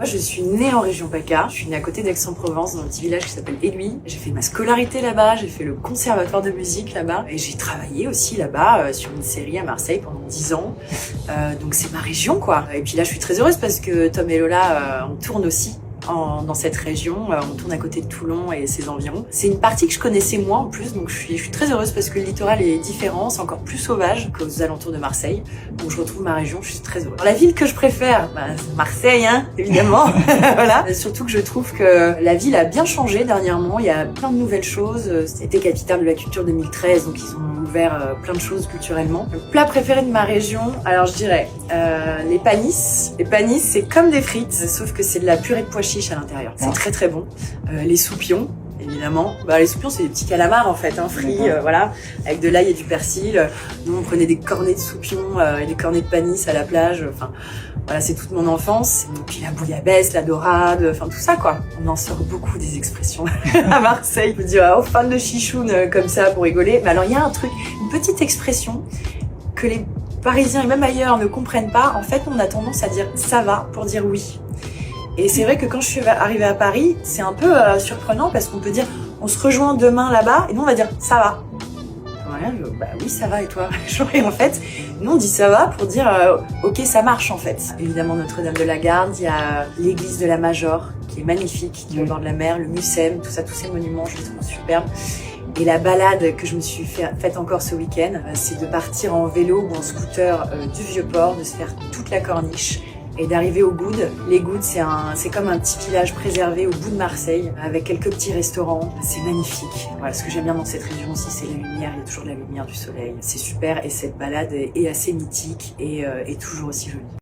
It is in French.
Moi, je suis née en région PACA. Je suis née à côté d'Aix-en-Provence, dans un petit village qui s'appelle Aiguille. J'ai fait ma scolarité là-bas, j'ai fait le conservatoire de musique là-bas. Et j'ai travaillé aussi là-bas sur une série à Marseille pendant 10 ans. Donc c'est ma région, quoi. Et puis là, je suis très heureuse parce que Tom et Lola, on tourne aussi dans cette région. On tourne à côté de Toulon et ses environs. C'est une partie que je connaissais moins en plus, donc je suis très heureuse parce que le littoral est différent, c'est encore plus sauvage qu'aux alentours de Marseille. Donc je retrouve ma région, je suis très heureuse. La ville que je préfère, c'est Marseille, hein, évidemment. Voilà. Surtout que je trouve que la ville a bien changé dernièrement, il y a plein de nouvelles choses. C'était capitale de la culture 2013, donc ils ont ouvert plein de choses culturellement. Le plat préféré de ma région, alors je dirais les panisses. Les panisses, c'est comme des frites, sauf que c'est de la purée de pois chiche à l'intérieur. C'est très très bon. Les soupions, évidemment. Les soupions, c'est des petits calamars en fait, frits, voilà, avec de l'ail et du persil. Nous, on prenait des cornets de soupions et des cornets de panisse à la plage. Enfin, voilà, c'est toute mon enfance. Et puis la bouillabaisse, la dorade, enfin tout ça quoi. On en sort beaucoup des expressions à Marseille. Je veux dire, aux fans de chichoun comme ça pour rigoler. Mais alors il y a un truc, une petite expression que les Parisiens et même ailleurs ne comprennent pas. En fait, on a tendance à dire ça va pour dire oui. Et c'est vrai que quand je suis arrivée à Paris, c'est un peu surprenant parce qu'on peut dire on se rejoint demain là-bas et nous on va dire ça va. Voilà, oui ça va et toi? Et en fait, nous on dit ça va pour dire ok ça marche en fait. Évidemment Notre-Dame de la Garde, il y a l'église de la Major qui est magnifique, qui est au bord de la mer, le Mucem, tout ça, tous ces monuments, je les trouve superbes. Et la balade que je me suis faite encore ce week-end, c'est de partir en vélo ou en scooter du Vieux-Port, de se faire toute la corniche et d'arriver au Goudes. Les Goudes, c'est comme un petit village préservé au bout de Marseille, avec quelques petits restaurants. C'est magnifique. Voilà, ce que j'aime bien dans cette région aussi, c'est la lumière. Il y a toujours de la lumière, du soleil. C'est super et cette balade est assez mythique et toujours aussi jolie.